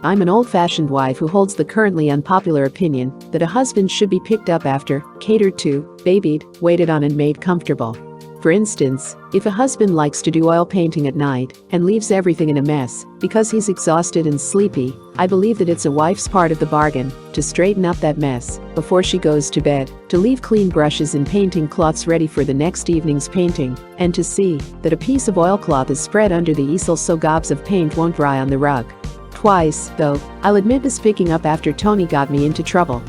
I'm an old-fashioned wife who holds the currently unpopular opinion that a husband should be picked up after, catered to, babied, waited on and made comfortable. For instance, if a husband likes to do oil painting at night and leaves everything in a mess because he's exhausted and sleepy, I believe that it's a wife's part of the bargain to straighten up that mess before she goes to bed, to leave clean brushes and painting cloths ready for the next evening's painting, and to see that a piece of oilcloth is spread under the easel so gobs of paint won't dry on the rug. Twice, though, I'll admit this picking up after Tony got me into trouble.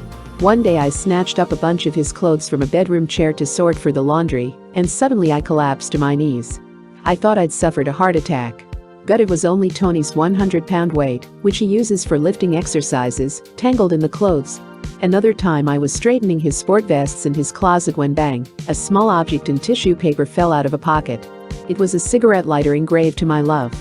One day I snatched up a bunch of his clothes from a bedroom chair to sort for the laundry, and suddenly I collapsed to my knees. I thought I'd suffered a heart attack. But it was only Tony's 100-pound weight, which he uses for lifting exercises, tangled in the clothes. Another time I was straightening his sport vests in his closet when bang, a small object in tissue paper fell out of a pocket. It was a cigarette lighter engraved to my love.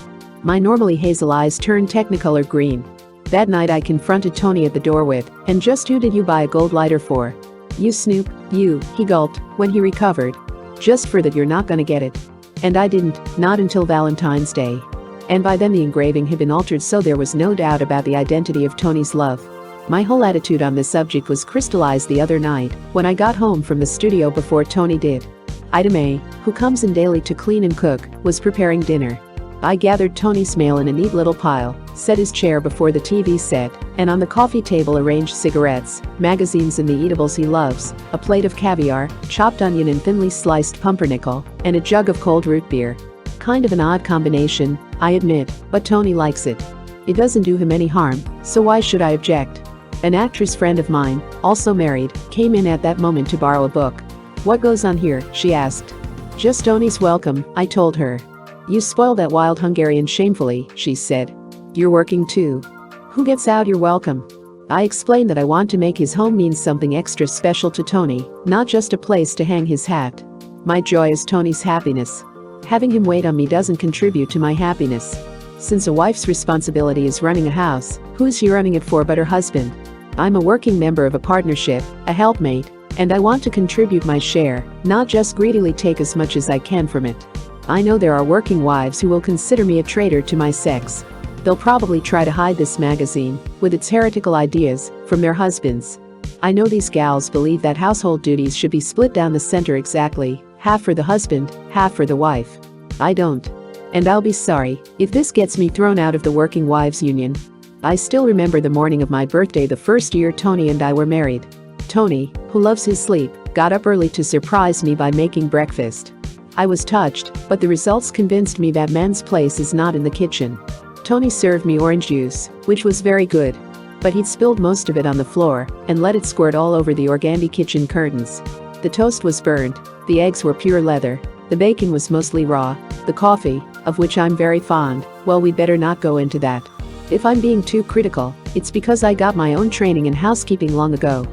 My normally hazel eyes turned technicolor green. That night I confronted Tony at the door with, "And just who did you buy a gold lighter for?" "You snoop, you," he gulped when he recovered. "Just for that you're not gonna get it." And I didn't, not until Valentine's Day. And by then the engraving had been altered so there was no doubt about the identity of Tony's love. My whole attitude on this subject was crystallized the other night when I got home from the studio before Tony did. Ida Mae, who comes in daily to clean and cook, was preparing dinner. I gathered Tony's mail in a neat little pile, set his chair before the TV set, and on the coffee table arranged cigarettes, magazines and the eatables he loves, a plate of caviar, chopped onion and thinly sliced pumpernickel, and a jug of cold root beer. Kind of an odd combination, I admit, but Tony likes it. It doesn't do him any harm, so why should I object? An actress friend of mine, also married, came in at that moment to borrow a book. "What goes on here?" she asked. "Just Tony's welcome," I told her. "You spoiled that wild Hungarian shamefully," she said. "You're working too. Who gets out your welcome?" I explained that I want to make his home mean something extra special to Tony, not just a place to hang his hat. My joy is Tony's happiness. Having him wait on me doesn't contribute to my happiness. Since a wife's responsibility is running a house, who's she running it for but her husband? I'm a working member of a partnership, a helpmate, and I want to contribute my share, not just greedily take as much as I can from it. I know there are working wives who will consider me a traitor to my sex. They'll probably try to hide this magazine, with its heretical ideas, from their husbands. I know these gals believe that household duties should be split down the center exactly, half for the husband, half for the wife. I don't. And I'll be sorry if this gets me thrown out of the Working Wives Union. I still remember the morning of my birthday the first year Tony and I were married. Tony, who loves his sleep, got up early to surprise me by making breakfast. I was touched, but the results convinced me that man's place is not in the kitchen. Tony served me orange juice, which was very good. But he'd spilled most of it on the floor and let it squirt all over the organdy kitchen curtains. The toast was burned, the eggs were pure leather, the bacon was mostly raw, the coffee, of which I'm very fond, well we'd better not go into that. If I'm being too critical, it's because I got my own training in housekeeping long ago.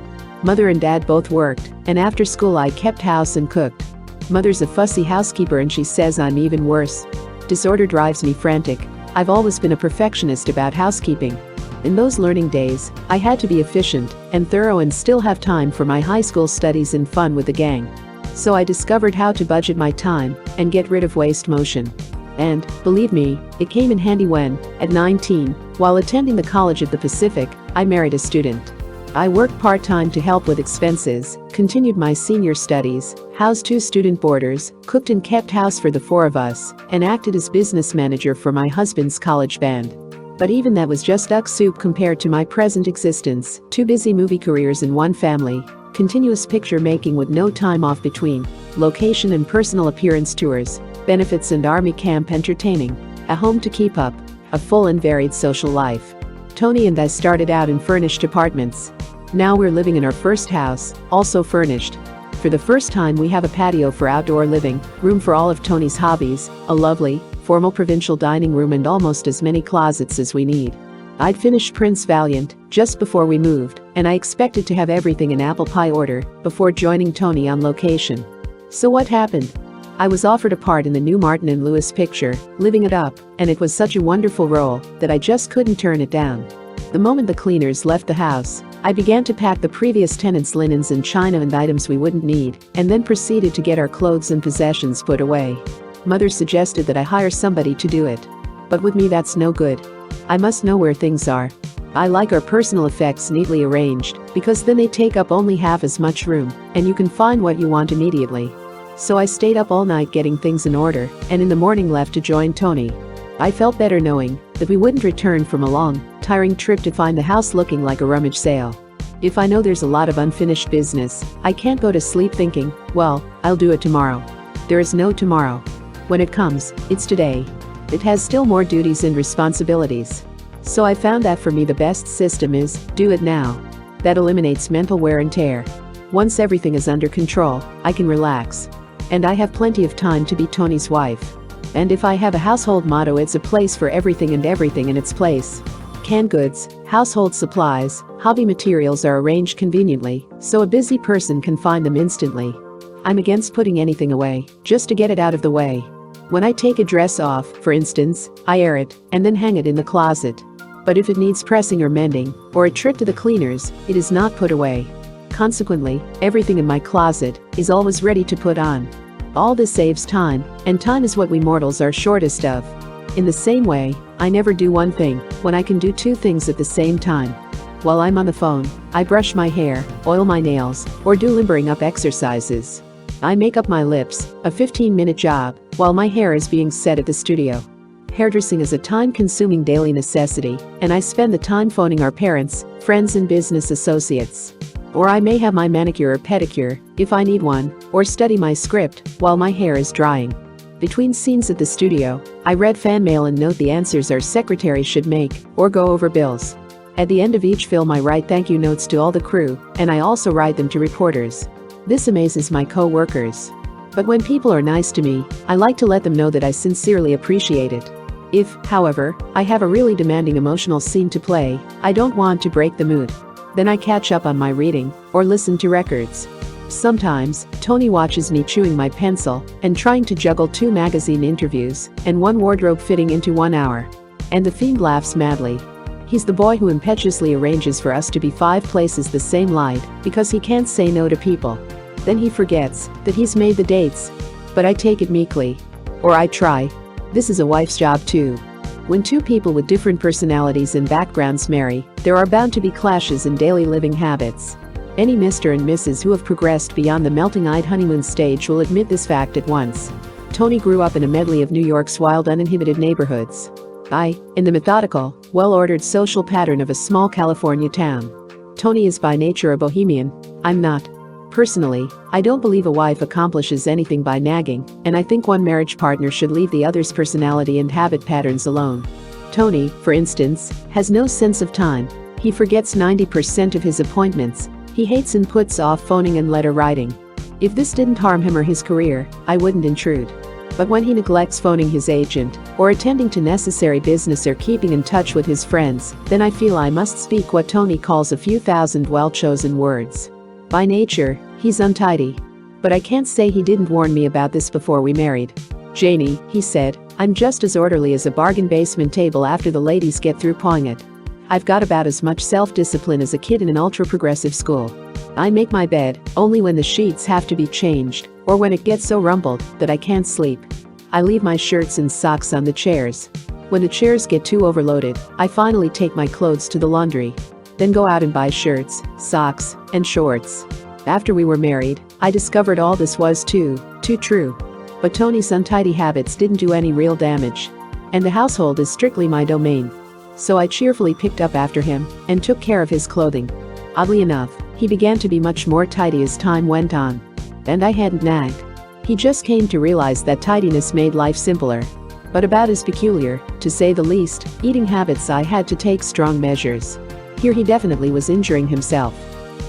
Mother and Dad both worked, and after school I kept house and cooked. Mother's a fussy housekeeper and she says I'm even worse. Disorder drives me frantic. I've always been a perfectionist about housekeeping. In those learning days, I had to be efficient and thorough and still have time for my high school studies and fun with the gang. So I discovered how to budget my time and get rid of waste motion. And, believe me, it came in handy when, at 19, while attending the College of the Pacific, I married a student. I worked part-time to help with expenses, continued my senior studies, housed 2 student boarders, cooked and kept house for the 4 of us, and acted as business manager for my husband's college band. But even that was just duck soup compared to my present existence, 2 busy movie careers in one family, continuous picture making with no time off between, location and personal appearance tours, benefits and army camp entertaining, a home to keep up, a full and varied social life. Tony and I started out in furnished apartments. Now we're living in our first house, also furnished. For the first time we have a patio for outdoor living, room for all of Tony's hobbies, a lovely, formal provincial dining room and almost as many closets as we need. I'd finished Prince Valiant just before we moved, and I expected to have everything in apple pie order before joining Tony on location. So what happened? I was offered a part in the new Martin and Lewis picture, Living It Up, and it was such a wonderful role that I just couldn't turn it down. The moment the cleaners left the house, I began to pack the previous tenants' linens and china and items we wouldn't need, and then proceeded to get our clothes and possessions put away. Mother suggested that I hire somebody to do it. But with me that's no good. I must know where things are. I like our personal effects neatly arranged because then they take up only half as much room and you can find what you want immediately. So I stayed up all night getting things in order and in the morning left to join Tony. I felt better knowing that we wouldn't return from a long, tiring trip to find the house looking like a rummage sale. If I know there's a lot of unfinished business, I can't go to sleep thinking, well, I'll do it tomorrow. There is no tomorrow. When it comes, it's today. It has still more duties and responsibilities. So I found that for me the best system is, do it now. That eliminates mental wear and tear. Once everything is under control, I can relax. And I have plenty of time to be Tony's wife. And if I have a household motto, it's a place for everything and everything in its place. Canned goods, household supplies, hobby materials are arranged conveniently, so a busy person can find them instantly. I'm against putting anything away, just to get it out of the way. When I take a dress off, for instance, I air it and then hang it in the closet. But if it needs pressing or mending, or a trip to the cleaners, it is not put away. Consequently, everything in my closet is always ready to put on. All this saves time, and time is what we mortals are shortest of. In the same way, I never do one thing when I can do two things at the same time. While I'm on the phone, I brush my hair, oil my nails, or do limbering up exercises. I make up my lips, a 15-minute job, while my hair is being set at the studio. Hairdressing is a time-consuming daily necessity, and I spend the time phoning our parents, friends and business associates. Or I may have my manicure or pedicure, if I need one, or study my script while my hair is drying. Between scenes at the studio, I read fan mail and note the answers our secretary should make, or go over bills. At the end of each film I write thank you notes to all the crew, and I also write them to reporters. This amazes my co-workers. But when people are nice to me, I like to let them know that I sincerely appreciate it. If, however, I have a really demanding emotional scene to play, I don't want to break the mood. Then I catch up on my reading, or listen to records. Sometimes, Tony watches me chewing my pencil and trying to juggle 2 magazine interviews and 1 wardrobe fitting into 1 hour. And the fiend laughs madly. He's the boy who impetuously arranges for us to be 5 places the same light because he can't say no to people. Then he forgets that he's made the dates. But I take it meekly. Or I try. This is a wife's job too. When 2 people with different personalities and backgrounds marry, there are bound to be clashes in daily living habits. Any Mr. and Mrs. who have progressed beyond the melting-eyed honeymoon stage will admit this fact at once. Tony grew up in a medley of New York's wild, uninhibited neighborhoods. I, in the methodical, well-ordered social pattern of a small California town. Tony is by nature a bohemian. I'm not. Personally, I don't believe a wife accomplishes anything by nagging, and I think one marriage partner should leave the other's personality and habit patterns alone. Tony, for instance, has no sense of time. He forgets 90% of his appointments. He hates and puts off phoning and letter writing. If this didn't harm him or his career, I wouldn't intrude. But when he neglects phoning his agent, or attending to necessary business or keeping in touch with his friends, then I feel I must speak what Tony calls a few thousand well-chosen words. By nature, he's untidy. But I can't say he didn't warn me about this before we married. Janie, he said, I'm just as orderly as a bargain basement table after the ladies get through pawing it. I've got about as much self-discipline as a kid in an ultra-progressive school. I make my bed only when the sheets have to be changed, or when it gets so rumpled that I can't sleep. I leave my shirts and socks on the chairs. When the chairs get too overloaded, I finally take my clothes to the laundry. Then go out and buy shirts, socks, and shorts. After we were married, I discovered all this was too true. But Tony's untidy habits didn't do any real damage. And the household is strictly my domain. So I cheerfully picked up after him and took care of his clothing. Oddly enough, he began to be much more tidy as time went on. And I hadn't nagged. He just came to realize that tidiness made life simpler. But about as peculiar, to say the least, eating habits I had to take strong measures. Here he definitely was injuring himself.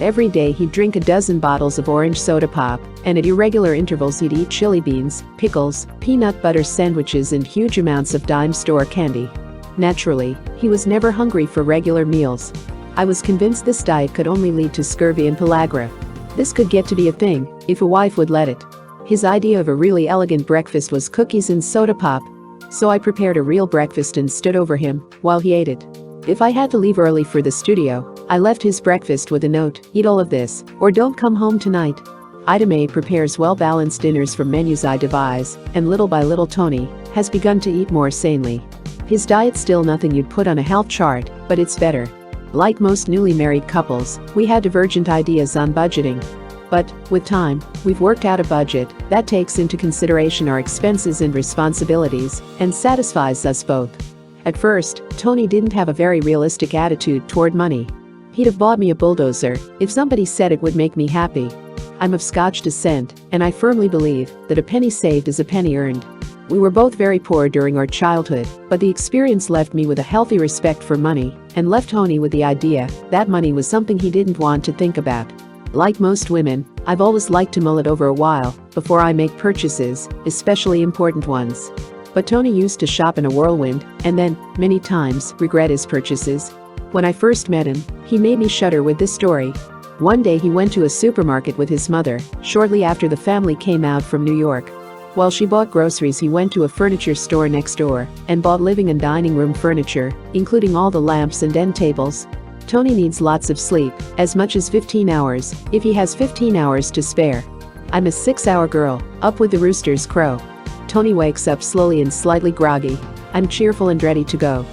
Every day he'd drink a dozen bottles of orange soda pop, and at irregular intervals he'd eat chili beans, pickles, peanut butter sandwiches and huge amounts of dime store candy. Naturally, he was never hungry for regular meals. I was convinced this diet could only lead to scurvy and pellagra. This could get to be a thing, if a wife would let it. His idea of a really elegant breakfast was cookies and soda pop. So I prepared a real breakfast and stood over him while he ate it. If I had to leave early for the studio, I left his breakfast with a note, eat all of this, or don't come home tonight. Item A prepares well-balanced dinners from menus I devise, and little by little Tony has begun to eat more sanely. His diet's still nothing you'd put on a health chart, but it's better. Like most newly married couples, we had divergent ideas on budgeting. But, with time, we've worked out a budget that takes into consideration our expenses and responsibilities and satisfies us both. At first, Tony didn't have a very realistic attitude toward money. He'd have bought me a bulldozer if somebody said it would make me happy. I'm of Scotch descent, and I firmly believe that a penny saved is a penny earned. We were both very poor during our childhood, but the experience left me with a healthy respect for money and left Tony with the idea that money was something he didn't want to think about. Like most women, I've always liked to mull it over a while before I make purchases, especially important ones. But Tony used to shop in a whirlwind and then, many times, regret his purchases. When I first met him, he made me shudder with this story. One day he went to a supermarket with his mother, shortly after the family came out from New York. While she bought groceries, he went to a furniture store next door and bought living and dining room furniture, including all the lamps and end tables. Tony needs lots of sleep, as much as 15 hours, if he has 15 hours to spare. I'm a 6-hour girl, up with the roosters crow. Tony wakes up slowly and slightly groggy. I'm cheerful and ready to go.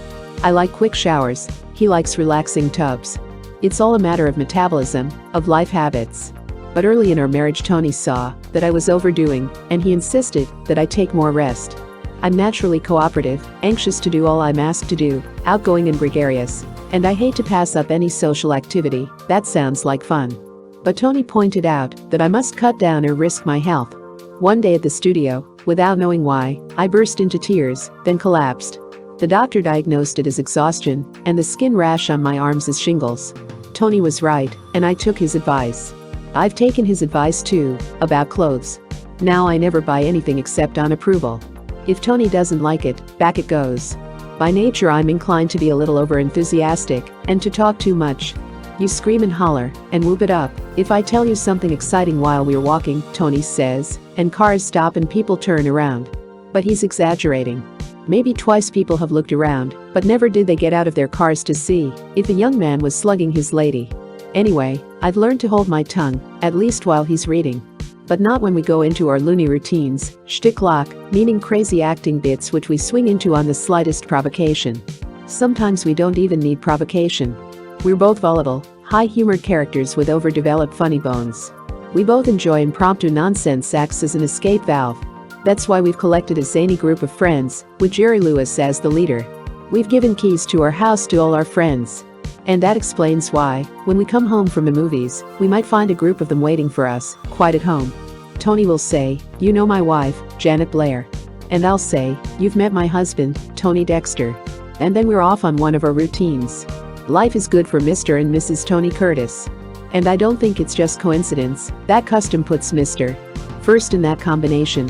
I like quick showers, he likes relaxing tubs. It's all a matter of metabolism, of life habits. But early in our marriage, Tony saw that I was overdoing, and he insisted that I take more rest. I'm naturally cooperative, anxious to do all I'm asked to do, outgoing and gregarious, and I hate to pass up any social activity that sounds like fun. But Tony pointed out that I must cut down or risk my health. One day at the studio, without knowing why, I burst into tears, then collapsed. The doctor diagnosed it as exhaustion, and the skin rash on my arms as shingles. Tony was right, and I took his advice. I've taken his advice too, about clothes. Now I never buy anything except on approval. If Tony doesn't like it, back it goes. By nature I'm inclined to be a little over-enthusiastic and to talk too much. You scream and holler and whoop it up if I tell you something exciting while we're walking, Tony says, and cars stop and people turn around. But he's exaggerating. Maybe twice people have looked around, but never did they get out of their cars to see if a young man was slugging his lady. Anyway, I've learned to hold my tongue, at least while he's reading. But not when we go into our loony routines, shtick-lock, meaning crazy acting bits which we swing into on the slightest provocation. Sometimes we don't even need provocation. We're both volatile, high-humored characters with overdeveloped funny bones. We both enjoy impromptu nonsense acts as an escape valve. That's why we've collected a zany group of friends, with Jerry Lewis as the leader. We've given keys to our house to all our friends. And that explains why, when we come home from the movies, we might find a group of them waiting for us, quite at home. Tony will say, "You know my wife, Janet Leigh." And I'll say, "You've met my husband, Tony Dexter." And then we're off on one of our routines. Life is good for Mr. and Mrs. Tony Curtis. And I don't think it's just coincidence that custom puts Mr. first in that combination.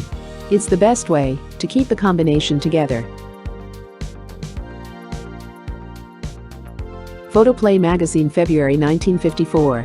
It's the best way to keep the combination together. Photoplay magazine, February 1954.